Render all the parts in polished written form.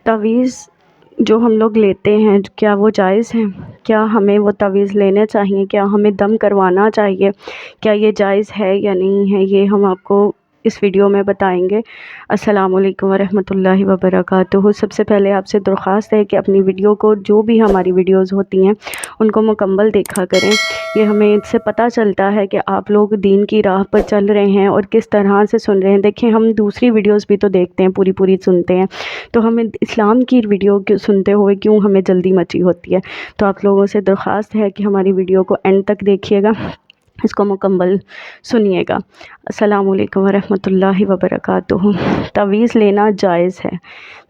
تعویذ جو ہم لوگ لیتے ہیں کیا وہ جائز ہیں؟ کیا ہمیں وہ تعویذ لینے چاہیے؟ کیا ہمیں دم کروانا چاہیے؟ کیا یہ جائز ہے یا نہیں ہے؟ یہ ہم آپ کو اس ویڈیو میں بتائیں گے۔ السلام علیکم ورحمۃ اللہ وبرکاتہ۔ سب سے پہلے آپ سے درخواست ہے کہ اپنی ویڈیو کو، جو بھی ہماری ویڈیوز ہوتی ہیں ان کو مکمل دیکھا کریں۔ یہ ہمیں اس سے پتہ چلتا ہے کہ آپ لوگ دین کی راہ پر چل رہے ہیں اور کس طرح سے سن رہے ہیں۔ دیکھیں، ہم دوسری ویڈیوز بھی تو دیکھتے ہیں، پوری سنتے ہیں، تو ہمیں اسلام کی ویڈیو سنتے ہوئے کیوں ہمیں جلدی مچی ہوتی ہے؟ تو آپ لوگوں سے درخواست ہے کہ ہماری ویڈیو کو اینڈ تک دیکھیے گا، اس کو مکمل سنیے گا۔ السلام علیکم ورحمۃ اللہ وبرکاتہ۔ تعویذ لینا جائز ہے،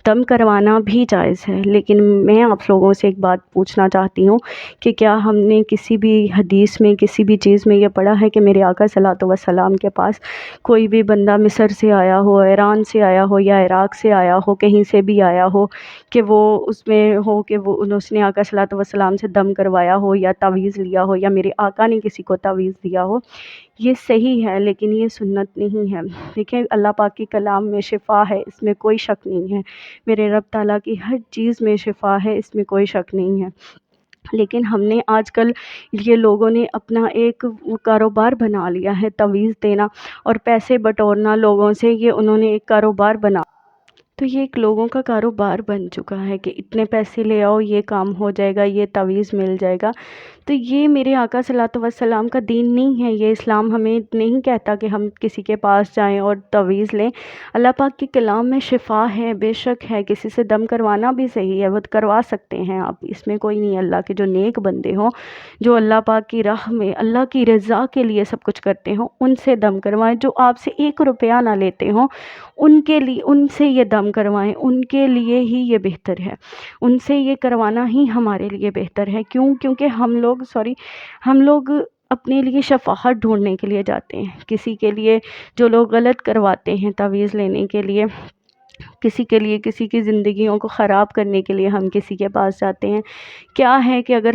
دم کروانا بھی جائز ہے، لیکن میں آپ لوگوں سے ایک بات پوچھنا چاہتی ہوں کہ کیا ہم نے کسی بھی حدیث میں، کسی بھی چیز میں یہ پڑھا ہے کہ میرے آقا صلی اللہ علیہ وسلم کے پاس کوئی بھی بندہ مصر سے آیا ہو، ایران سے آیا ہو یا عراق سے آیا ہو، کہیں سے بھی آیا ہو، کہ وہ اس میں ہو کہ اس نے آقا صلی اللہ علیہ وسلم سے دم کروایا ہو یا تعویذ لیا ہو، یا میرے آقا نے کسی کو تعویذ دیا ہو؟ یہ صحیح ہے، لیکن یہ سنت نہیں ہے۔ دیکھیں، اللہ پاک کی کلام میں شفا ہے، اس میں کوئی شک نہیں ہے۔ میرے رب تعالیٰ کی ہر چیز میں شفا ہے، اس میں کوئی شک نہیں ہے۔ لیکن ہم نے آج کل، یہ لوگوں نے اپنا ایک کاروبار بنا لیا ہے، تعویذ دینا اور پیسے بٹورنا لوگوں سے، یہ انہوں نے ایک کاروبار بنا، تو یہ ایک لوگوں کا کاروبار بن چکا ہے کہ اتنے پیسے لے آؤ، یہ کام ہو جائے گا، یہ تعویذ مل جائے گا۔ تو یہ میرے آقا صلی اللہ علیہ وسلم کا دین نہیں ہے، یہ اسلام ہمیں نہیں کہتا کہ ہم کسی کے پاس جائیں اور تعویذ لیں۔ اللہ پاک کی کلام میں شفا ہے، بے شک ہے، کسی سے دم کروانا بھی صحیح ہے، وہ کروا سکتے ہیں آپ، اس میں کوئی نہیں ہے۔ اللہ کے جو نیک بندے ہوں، جو اللہ پاک کی راہ میں اللہ کی رضا کے لیے سب کچھ کرتے ہوں، ان سے دم کروائیں۔ جو آپ سے 1 روپیہ نہ لیتے ہوں، ان کے لیے، ان سے یہ دم کروائیں، ان کے لیے ہی یہ بہتر ہے، ان سے یہ کروانا ہی ہمارے لیے بہتر ہے۔ کیونکہ ہم لوگ اپنے لیے شفاعت ڈھونڈنے کے لیے جاتے ہیں، کسی کے لیے، جو لوگ غلط کرواتے ہیں تعویذ لینے کے لیے، کسی کے لیے، کسی کی زندگیوں کو خراب کرنے کے لیے ہم کسی کے پاس جاتے ہیں۔ کیا ہے کہ اگر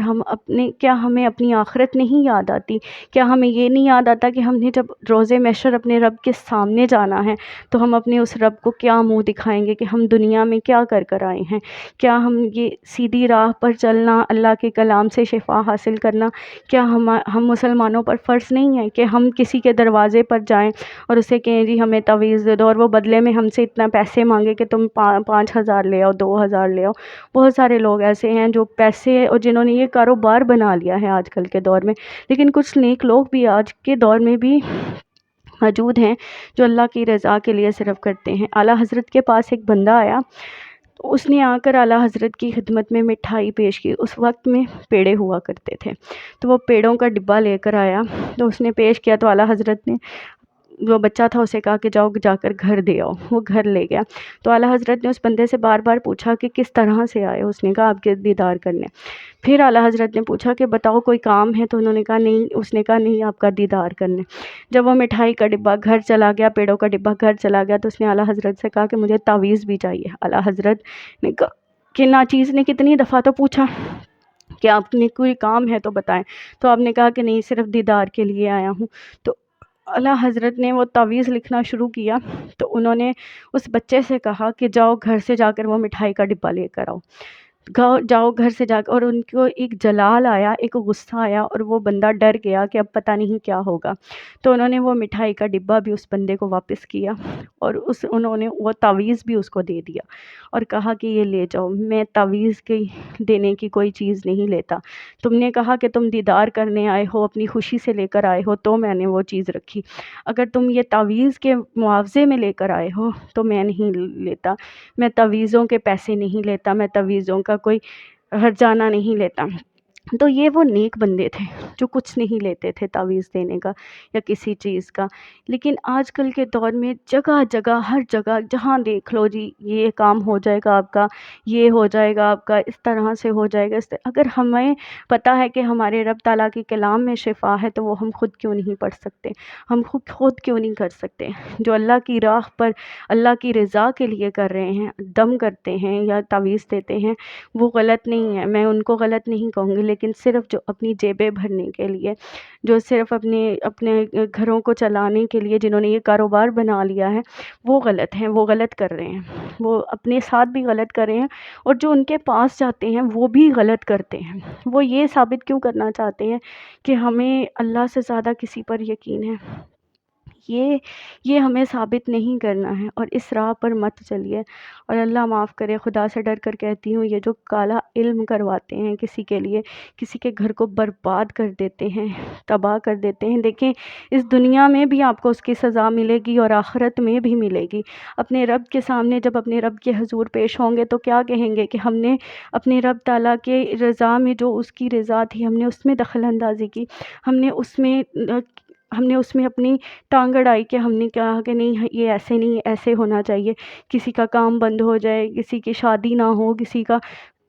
کیا ہمیں اپنی آخرت نہیں یاد آتی؟ کیا ہمیں یہ نہیں یاد آتا کہ ہم نے جب روز محشر اپنے رب کے سامنے جانا ہے تو ہم اپنے اس رب کو کیا منہ دکھائیں گے کہ ہم دنیا میں کیا کر آئے ہیں؟ کیا ہم یہ سیدھی راہ پر چلنا، اللہ کے کلام سے شفا حاصل کرنا، کیا ہم مسلمانوں پر فرض نہیں ہے کہ ہم کسی کے دروازے پر جائیں اور اسے کہیں جی ہمیں تعویذ دے دو، اور وہ بدلے میں ہم سے اتنا پیسے مانگے کہ تم 5,000 لے آؤ، 2,000 لے آؤ؟ بہت سارے لوگ ایسے ہیں جو پیسے، اور جنہوں نے یہ کاروبار بنا لیا ہے آج کل کے دور میں۔ لیکن کچھ نیک لوگ بھی آج کے دور میں بھی موجود ہیں جو اللہ کی رضا کے لیے صرف کرتے ہیں۔ اعلیٰ حضرت کے پاس ایک بندہ آیا، اس نے آ کر اعلیٰ حضرت کی خدمت میں مٹھائی پیش کی۔ اس وقت میں پیڑے ہوا کرتے تھے، تو وہ پیڑوں کا ڈبہ لے کر آیا، تو اس نے پیش کیا، تو اعلیٰ حضرت نے، جو بچہ تھا اسے کہا کہ جاؤ جا کر گھر دے آؤ۔ وہ گھر لے گیا، تو اعلیٰ حضرت نے اس بندے سے بار بار پوچھا کہ کس طرح سے آئے؟ اس نے کہا آپ کے دیدار کرنے۔ پھر اعلیٰ حضرت نے پوچھا کہ بتاؤ کوئی کام ہے؟ تو انہوں نے کہا نہیں، اس نے کہا نہیں، آپ کا دیدار کرنے۔ جب وہ مٹھائی کا ڈبہ گھر چلا گیا، پیڑوں کا ڈبہ گھر چلا گیا، تو اس نے اعلیٰ حضرت سے کہا کہ مجھے تعویذ بھی چاہیے۔ اعلیٰ حضرت نے کہا کہ ناچیز نے کتنی دفعہ تو پوچھا کہ آپ نے کوئی کام ہے تو بتائیں، تو آپ نے کہا کہ نہیں، صرف دیدار کے لیے آیا ہوں۔ تو اعلیٰ حضرت نے وہ تعویذ لکھنا شروع کیا، تو انہوں نے اس بچے سے کہا کہ جاؤ گھر سے جا کر وہ مٹھائی کا ڈبہ لے کر آؤ، جاؤ گھر سے جا کر۔ اور ان کو ایک جلال آیا، ایک غصہ آیا، اور وہ بندہ ڈر گیا کہ اب پتہ نہیں کیا ہوگا۔ تو انہوں نے وہ مٹھائی کا ڈبہ بھی اس بندے کو واپس کیا، اور انہوں نے وہ تعویذ بھی اس کو دے دیا، اور کہا کہ یہ لے جاؤ، میں تعویذ کی دینے کی کوئی چیز نہیں لیتا، تم نے کہا کہ تم دیدار کرنے آئے ہو، اپنی خوشی سے لے کر آئے ہو، تو میں نے وہ چیز رکھی۔ اگر تم یہ تعویذ کے معاوضے میں لے کر آئے ہو تو میں نہیں لیتا، میں تعویذوں کے پیسے نہیں لیتا، میں تعویذوں کا کوئی ہرجانہ نہیں لیتا۔ تو یہ وہ نیک بندے تھے جو کچھ نہیں لیتے تھے تعویذ دینے کا یا کسی چیز کا۔ لیکن آج کل کے دور میں جگہ جگہ، ہر جگہ جہاں دیکھ لو جی یہ کام ہو جائے گا آپ کا، یہ ہو جائے گا آپ کا، اس طرح سے ہو جائے گا، اگر ہمیں پتہ ہے کہ ہمارے رب تعالیٰ کے کلام میں شفا ہے تو وہ ہم خود کیوں نہیں پڑھ سکتے؟ ہم خود کیوں نہیں کر سکتے؟ جو اللہ کی راہ پر اللہ کی رضا کے لیے کر رہے ہیں، دم کرتے ہیں یا تعویذ دیتے ہیں، وہ غلط نہیں ہے، میں ان کو غلط نہیں کہوں گی، لیکن صرف جو اپنی جیبیں بھرنے کے لیے، جو صرف اپنے اپنے گھروں کو چلانے کے لیے جنہوں نے یہ کاروبار بنا لیا ہے، وہ غلط ہیں، وہ غلط کر رہے ہیں، وہ اپنے ساتھ بھی غلط کر رہے ہیں، اور جو ان کے پاس جاتے ہیں وہ بھی غلط کرتے ہیں۔ وہ یہ ثابت کیوں کرنا چاہتے ہیں کہ ہمیں اللہ سے زیادہ کسی پر یقین ہے؟ یہ ہمیں ثابت نہیں کرنا ہے، اور اس راہ پر مت چلیے۔ اور اللہ معاف کرے، خدا سے ڈر کر کہتی ہوں، یہ جو کالا علم کرواتے ہیں کسی کے لیے، کسی کے گھر کو برباد کر دیتے ہیں، تباہ کر دیتے ہیں، دیکھیں اس دنیا میں بھی آپ کو اس کی سزا ملے گی اور آخرت میں بھی ملے گی۔ اپنے رب کے سامنے جب اپنے رب کے حضور پیش ہوں گے تو کیا کہیں گے کہ ہم نے اپنے رب تعالیٰ کے رضا میں، جو اس کی رضا تھی، ہم نے اس میں دخل اندازی کی، ہم نے اس میں اپنی ٹانگ اڑائی، کہ ہم نے کہا کہ نہیں یہ ایسے نہیں، ایسے ہونا چاہیے، کسی کا کام بند ہو جائے، کسی کی شادی نہ ہو، کسی کا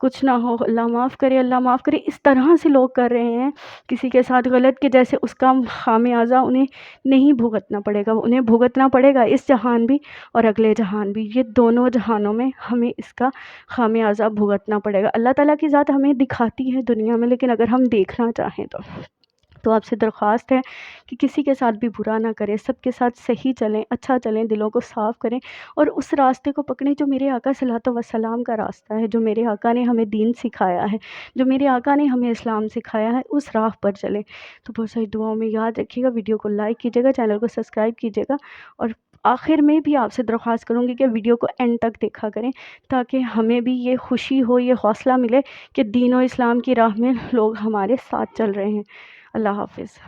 کچھ نہ ہو۔ اللہ معاف کرے، اللہ معاف کرے، اس طرح سے لوگ کر رہے ہیں کسی کے ساتھ غلط، کہ جیسے اس کا خامیازہ انہیں نہیں بھگتنا پڑے گا، انہیں بھگتنا پڑے گا اس جہان بھی اور اگلے جہان بھی، یہ دونوں جہانوں میں ہمیں اس کا خامیازہ بھگتنا پڑے گا۔ اللہ تعالیٰ کی ذات ہمیں دکھاتی ہے دنیا میں، لیکن اگر ہم دیکھنا چاہیں تو آپ سے درخواست ہے کہ کسی کے ساتھ بھی برا نہ کریں، سب کے ساتھ صحیح چلیں، اچھا چلیں، دلوں کو صاف کریں، اور اس راستے کو پکڑیں جو میرے آقا صلی اللہ علیہ وسلم کا راستہ ہے، جو میرے آقا نے ہمیں دین سکھایا ہے، جو میرے آقا نے ہمیں اسلام سکھایا ہے، اس راہ پر چلیں۔ تو بہت ساری دعاؤں میں یاد رکھیے گا، ویڈیو کو لائک کیجیے گا، چینل کو سبسکرائب کیجیے گا، اور آخر میں بھی آپ سے درخواست کروں گی کہ ویڈیو کو اینڈ تک دیکھا کریں، تاکہ ہمیں بھی یہ خوشی ہو، یہ حوصلہ ملے کہ دین و اسلام کی راہ میں لوگ ہمارے ساتھ چل رہے ہیں۔ اللہ حافظ۔